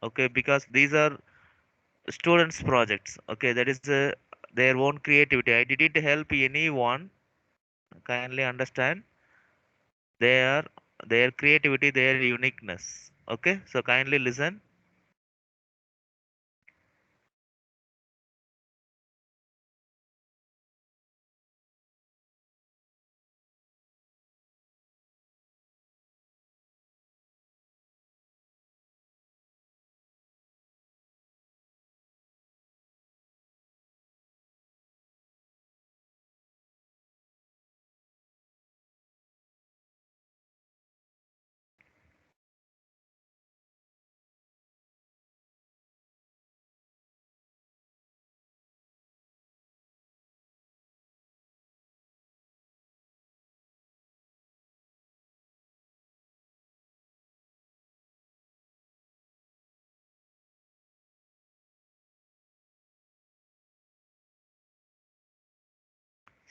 Okay, because these are students projects. Okay, that is their own creativity. I didn't help anyone. Kindly understand. They are their creativity, their uniqueness. Okay, so kindly listen.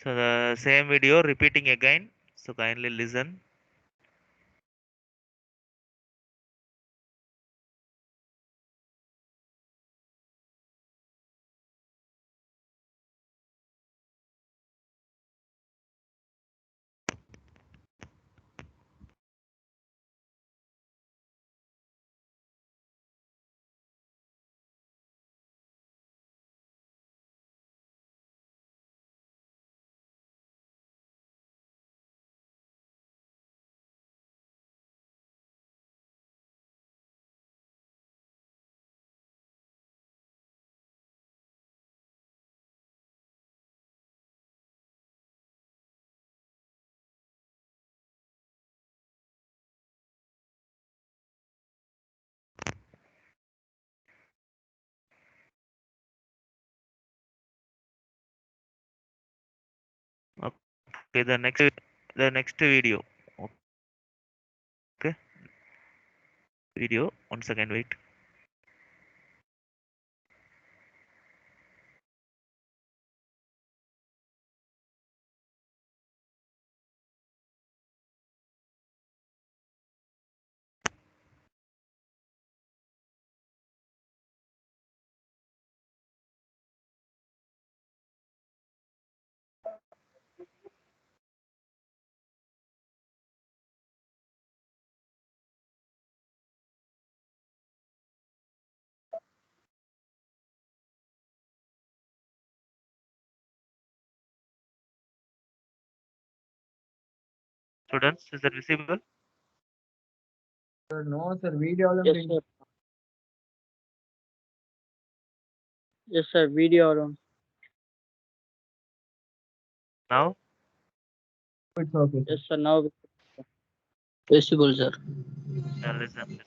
So the same video repeating again. So kindly listen. Okay, the next video. Okay, video. 1 second, wait. Students, is that visible? Sir, no, sir. Video all Yes, sir. Yes, sir. Video on. Now, it's okay, sir. Yes, sir. Now Visible, sir. listen.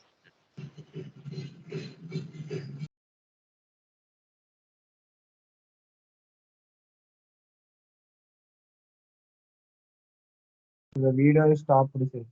The video is stopped, sir.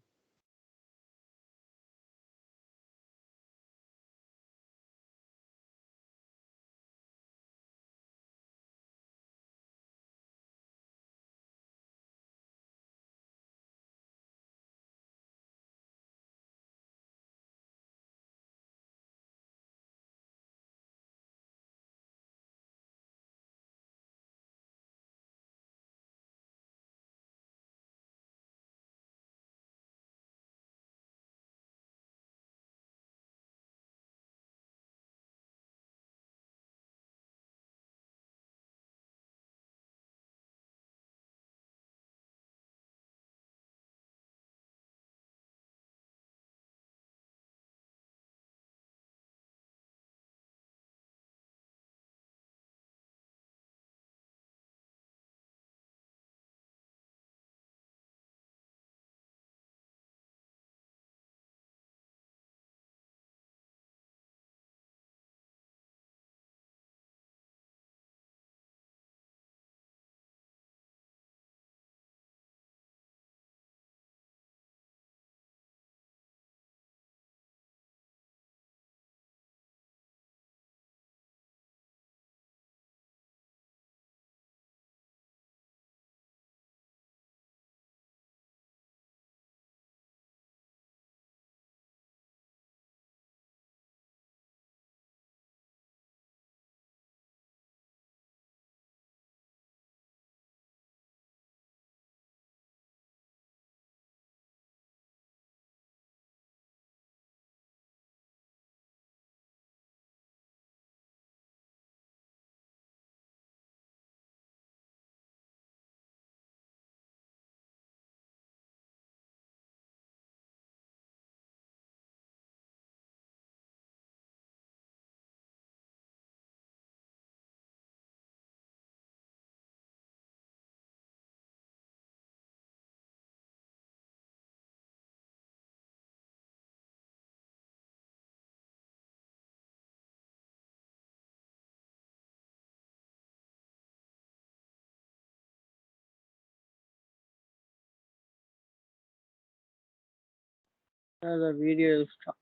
Sir, the video is stopped.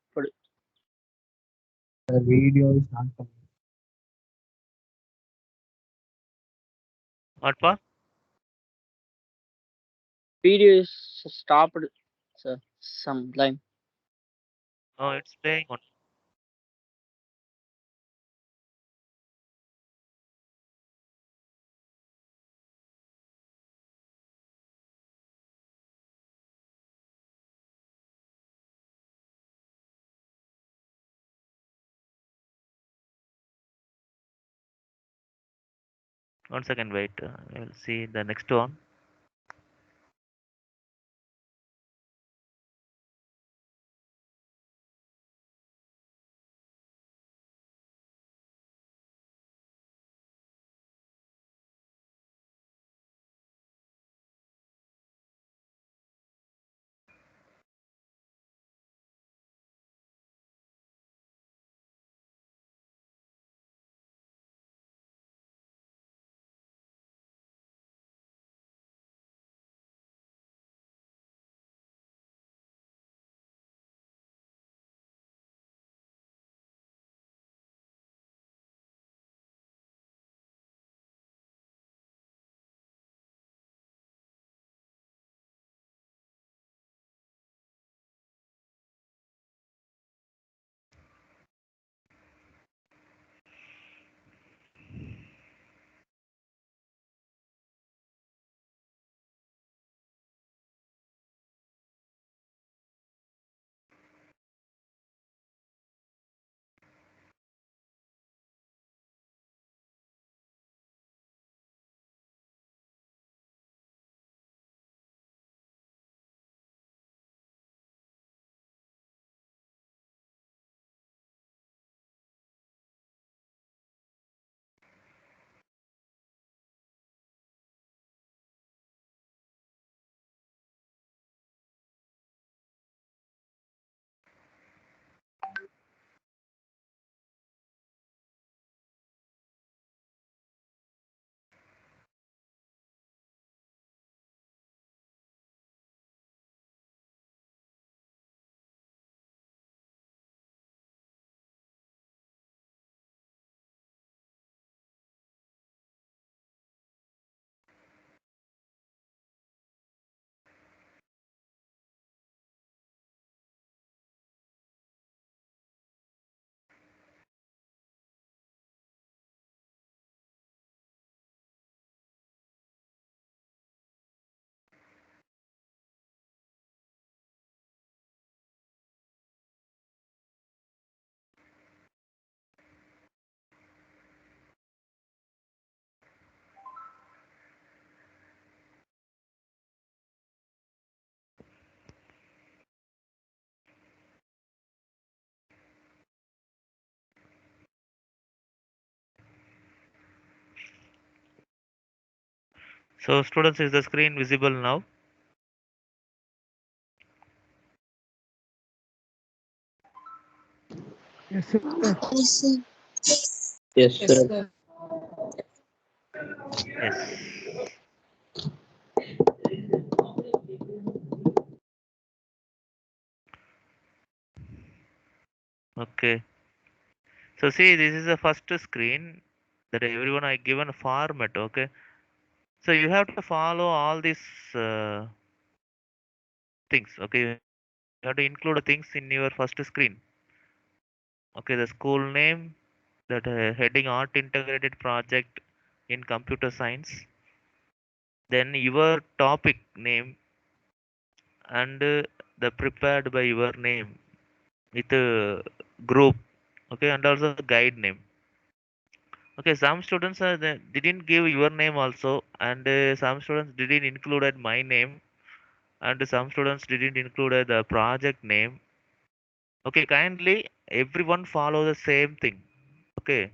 The video is not coming. What pa? Video is stopped, sir. Some line. Oh, it's playing on. One second, wait. We'll see the next one. So students, is the screen visible now? Yes, sir. Yes, sir. Yes. Okay. So see, this is the first screen that everyone I given a format. Okay. So you have to follow all these things. Okay. You have to include things in your first screen. Okay. The school name, that heading art integrated project in computer science. Then your topic name and the prepared by your name with a group. Okay. And also the guide name. Okay, some students didn't give your name also, and some students didn't included my name, and some students didn't included the project name. Okay, kindly everyone follow the same thing. Okay,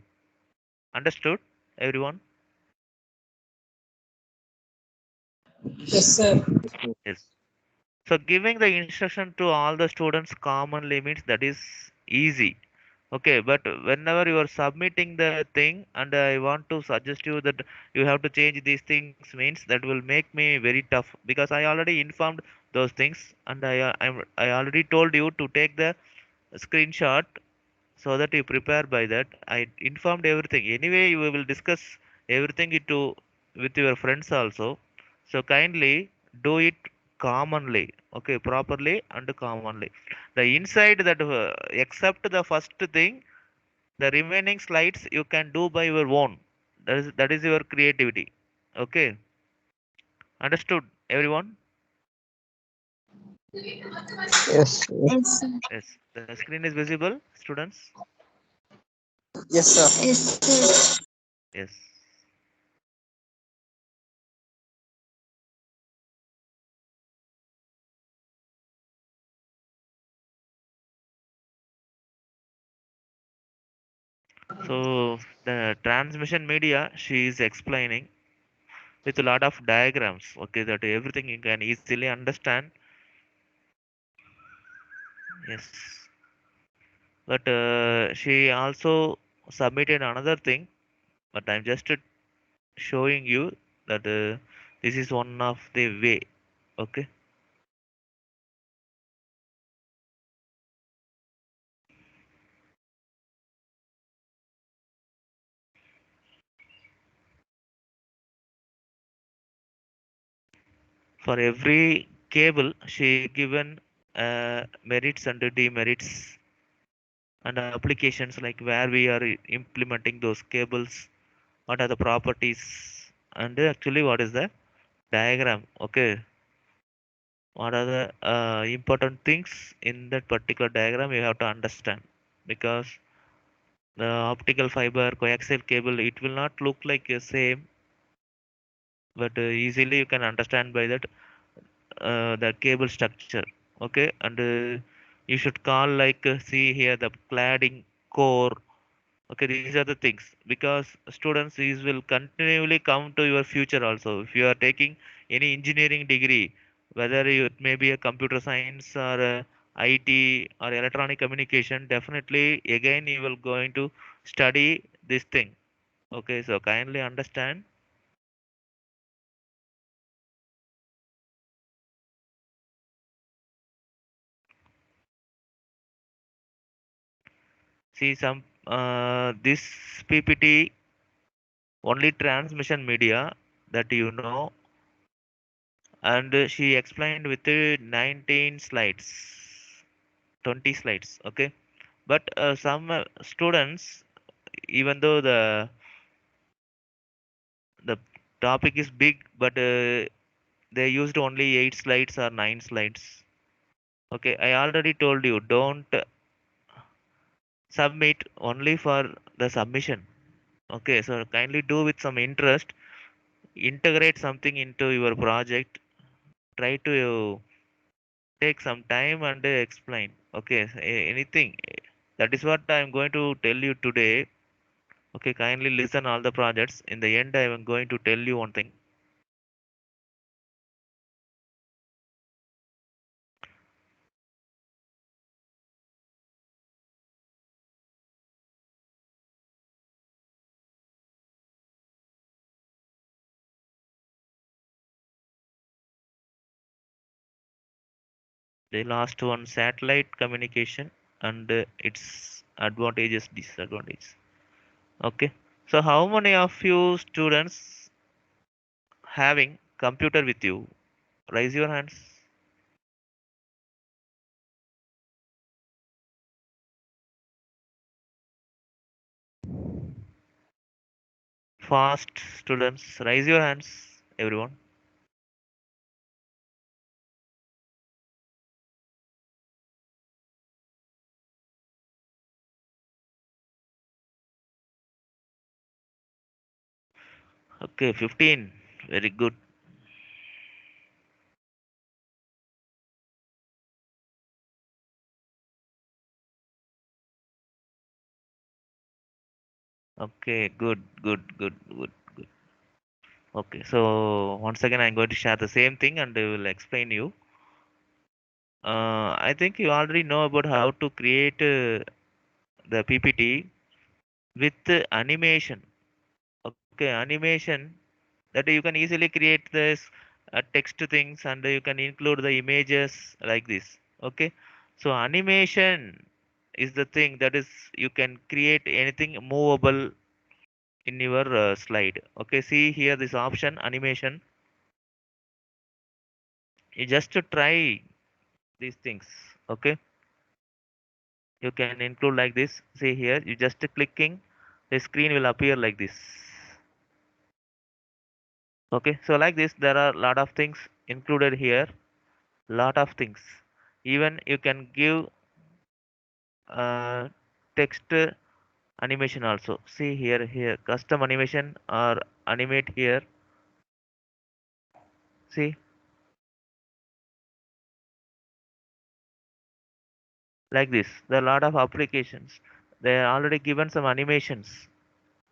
understood, everyone? Yes, sir. Yes. So giving the instruction to all the students commonly means that is easy. Okay, but whenever you are submitting the thing, and I want to suggest you that you have to change these things means that will make me very tough because I already informed those things, and I already told you to take the screenshot so that you prepare by that. I informed everything. Anyway, you will discuss everything into with your friends also. So kindly do it commonly, okay, properly and commonly. The inside that except the first thing, the remaining slides you can do by your own. That is your creativity. Okay, understood, everyone? Yes. Yes, sir. Yes, the screen is visible, students. Yes, sir. Yes, sir. Yes. So the transmission media she is explaining with a lot of diagrams, okay, that everything you can easily understand. Yes, but she also submitted another thing, but I'm just showing you that this is one of the way, okay. For every cable she given merits and demerits and applications, like where we are implementing those cables, what are the properties, and actually what is the diagram, okay. What are the important things in that particular diagram you have to understand, because the optical fiber coaxial cable, it will not look like the same, but easily you can understand by that the cable structure, okay. And you should call like see here the cladding core, okay. These are the things, because students, these will continually come to your future also. If you are taking any engineering degree, whether it may be a computer science or IT or electronic communication, definitely again you will going to study this thing, okay. So kindly understand. See some this PPT only transmission media that you know, and she explained with 19 slides, 20 slides, okay. But some students, even though the topic is big, but they used only 8 slides or 9 slides, okay. I already told you, don't submit only for the submission, okay. So kindly do with some interest, integrate something into your project, try to take some time and explain, okay. Anything, that is what I'm going to tell you today, okay. Kindly listen all the projects. In the end, I am going to tell you one thing. The last one, satellite communication and its advantages, disadvantages, okay. So how many of you students having computer with you? Raise your hands. Fast students, raise your hands, everyone. Okay, 15. Very good. Okay, good, good, good, good, good. Okay, so once again, I'm going to share the same thing and I will explain you. I think you already know about how to create the PPT with animation. Okay, animation that you can easily create this text things, and you can include the images like this. Okay, so animation is the thing that is you can create anything movable in your slide. Okay, see here this option animation. You just to try these things. Okay, you can include like this. See here, you just clicking, the screen will appear like this. Okay, so like this there are a lot of things included here, lot of things. Even you can give text animation also. See here custom animation or animate here. See like this, there are a lot of applications. They are already given some animations.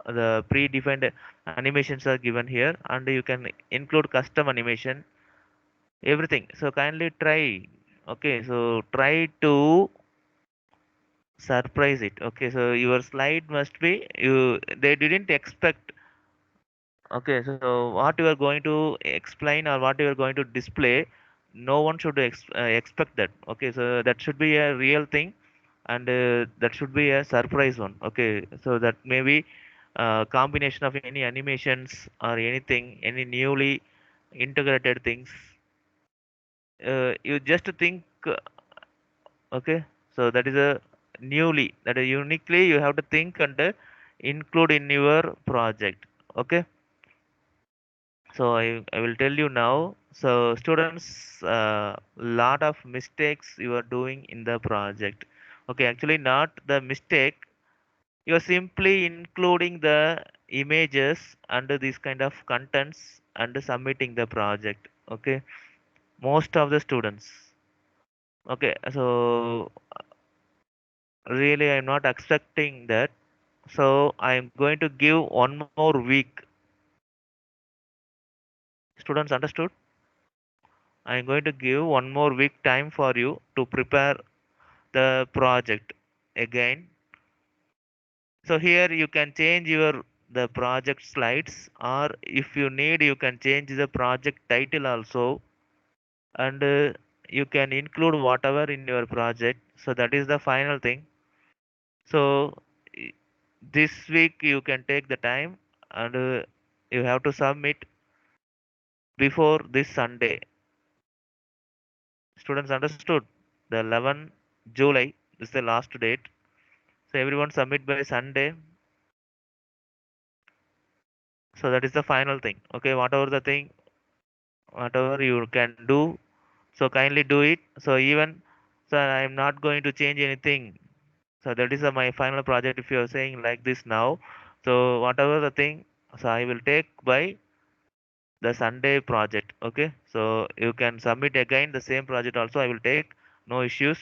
The predefined animations are given here, and you can include custom animation, everything. So kindly try. Okay, so try to surprise it. Okay, so your slide must be you. They didn't expect. Okay, so what you are going to explain or what you are going to display, no one should expect that. Okay, so that should be a real thing, and that should be a surprise one. Okay, so that may be combination of any animations or anything, any newly integrated things. You just think, okay, so that is a newly, that is uniquely you have to think and include in your project. Okay, so I will tell you now. So students, lot of mistakes you are doing in the project. Okay, actually not the mistake. You are simply including the images under these kind of contents and submitting the project. Okay, most of the students. Okay, so really I'm not expecting that. So I'm going to give one more week. Students understood? I'm going to give one more week time for you to prepare the project again. So here you can change your the project slides, or if you need you can change the project title also, and you can include whatever in your project. So that is the final thing. So i- this week you can take the time, and you have to submit before this Sunday. Students understood? The 11 July is the last date. So everyone submit by Sunday. So that is the final thing. Okay, whatever the thing, whatever you can do, so kindly do it. So even, so I'm not going to change anything. So that is my final project. If you are saying like this now, so whatever the thing, so I will take by the Sunday project. Okay, so you can submit again the same project also. I will take, no issues.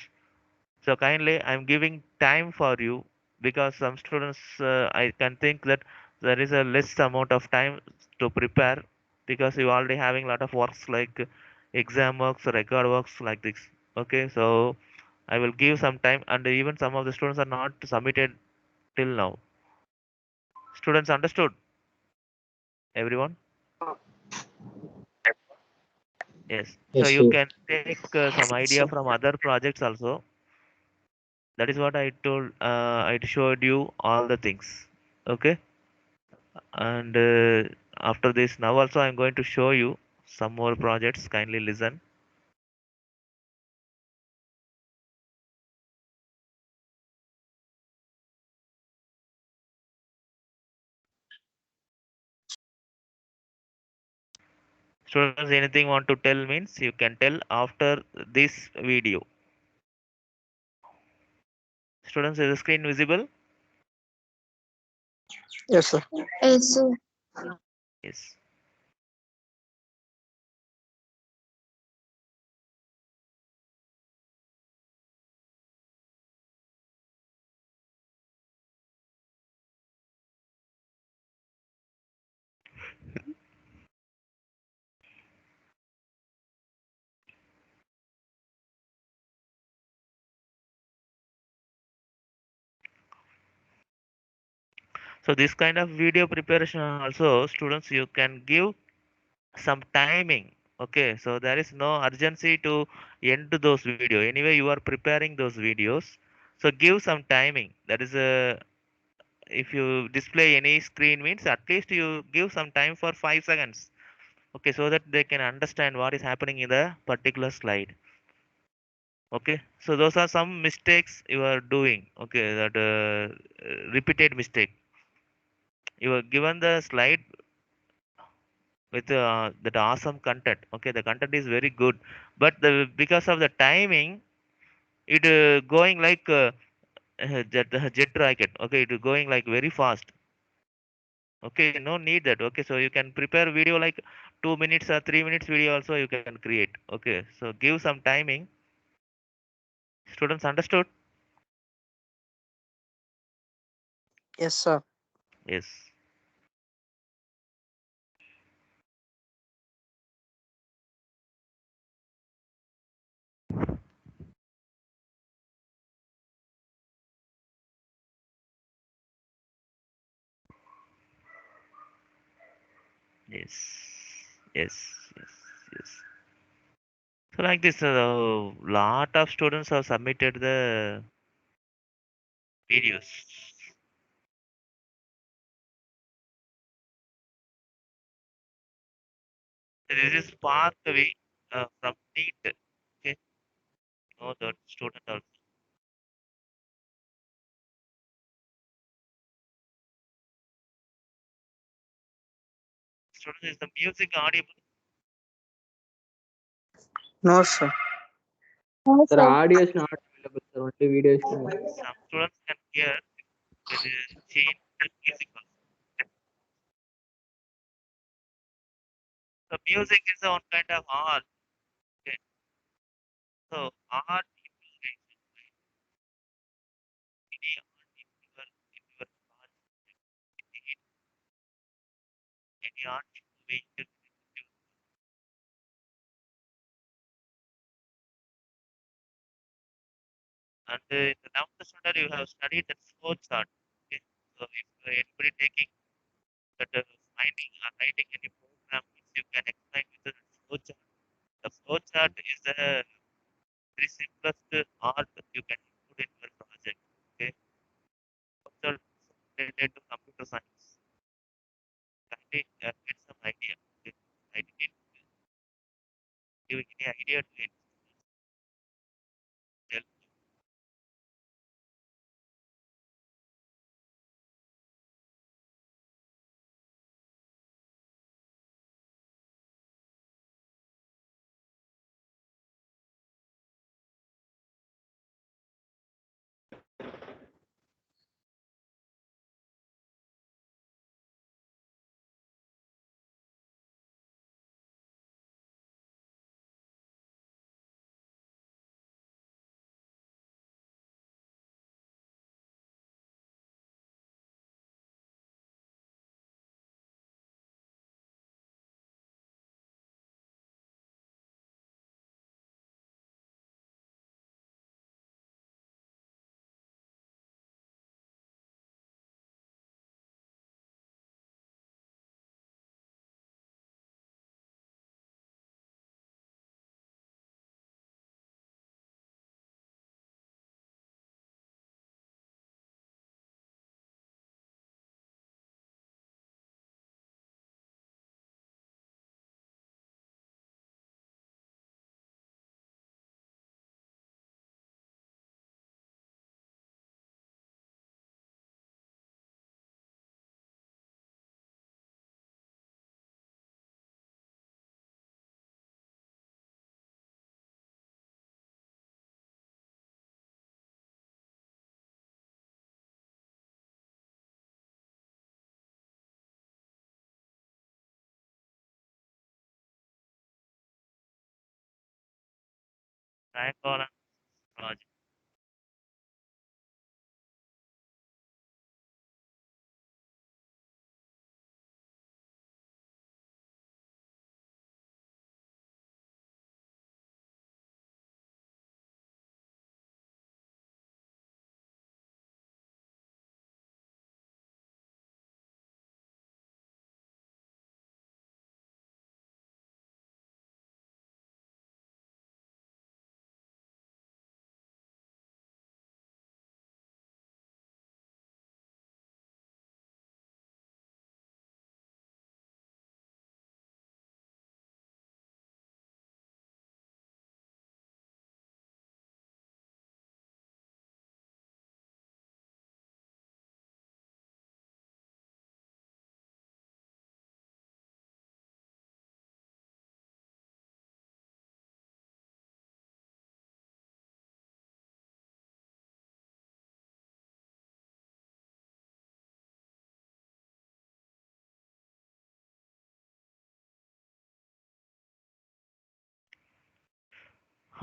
So kindly, I'm giving time for you, because some students, I can think that there is a less amount of time to prepare, because you already having a lot of works like exam works, record works like this. Okay, so I will give some time, and even some of the students are not submitted till now. Students understood? Everyone? Yes. So Yes, you sir. can take some idea from other projects also. That is what I told. I showed you all the things. Okay. And after this, now also I'm going to show you some more projects. Kindly listen. Students, anything want to tell means you can tell after this video. Students, is the screen visible? Yes, sir. Yes, sir. Yes. So this kind of video preparation also, students, you can give some timing. Okay, so there is no urgency to end those video. Anyway, you are preparing those videos. So give some timing. That is a if you display any screen means at least you give some time for 5 seconds. Okay, so that they can understand what is happening in the particular slide. Okay, so those are some mistakes you are doing. Okay, that repeated mistake. You are given the slide with that awesome content. Okay, the content is very good, but the because of the timing, it going like jet rocket. Okay, it going like very fast. Okay, no need that. Okay, so you can prepare video like 2 minutes or 3 minutes video also you can create. Okay, so give some timing. Students understood? Yes, sir. Yes. Yes. Yes. Yes. Yes. So like this, lot of students have submitted the videos. This is pathway from NEET. Okay, know that student also. Student is the music audible. No, sir. Sir, audio is not available, sir. Only video is available. Some students can hear. They will change the music also. The music is a one kind of art. Okay, so art people any art in your class, any art movie. And in the 11th standard, you have studied that flow chart. Okay, so if anybody taking that finding or writing any program, means you can explain with the flow chart. The flow chart is the very simplest art that you can include in your project. Okay, flow chart is related to computer science. Kindly get some idea. Okay? I didn't give any idea to any students. Triangle project.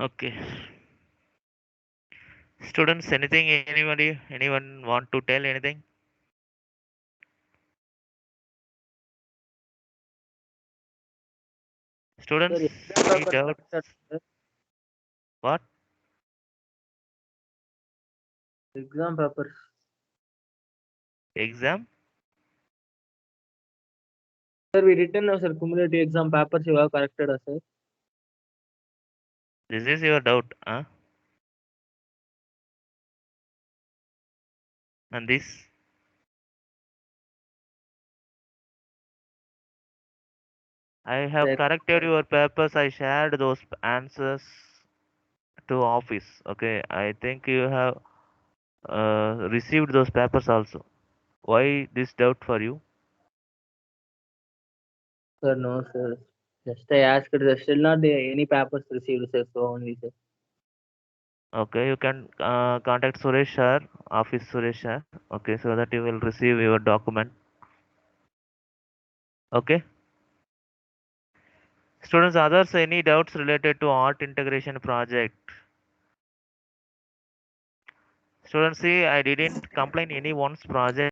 Okay. Students, anything, anybody, anyone want to tell anything? Students, Sir, exam any paper doubts? corrected, sir. What? Exam papers. Exam? Sir, we written now, sir, cumulative exam papers you have corrected, sir. This is your doubt, huh? And this? I have Sir, corrected your papers. I shared those answers to office. Okay, I think you have received those papers also. Why this doubt for you? sir, no, sir. Just I asked, there's still not any papers received, sir, so only, sir. Okay, you can contact Suresh sir, office Suresh sir. Okay, so that you will receive your document. Okay. Students, others, any doubts related to art integration project? Students, see, I didn't complain anyone's project.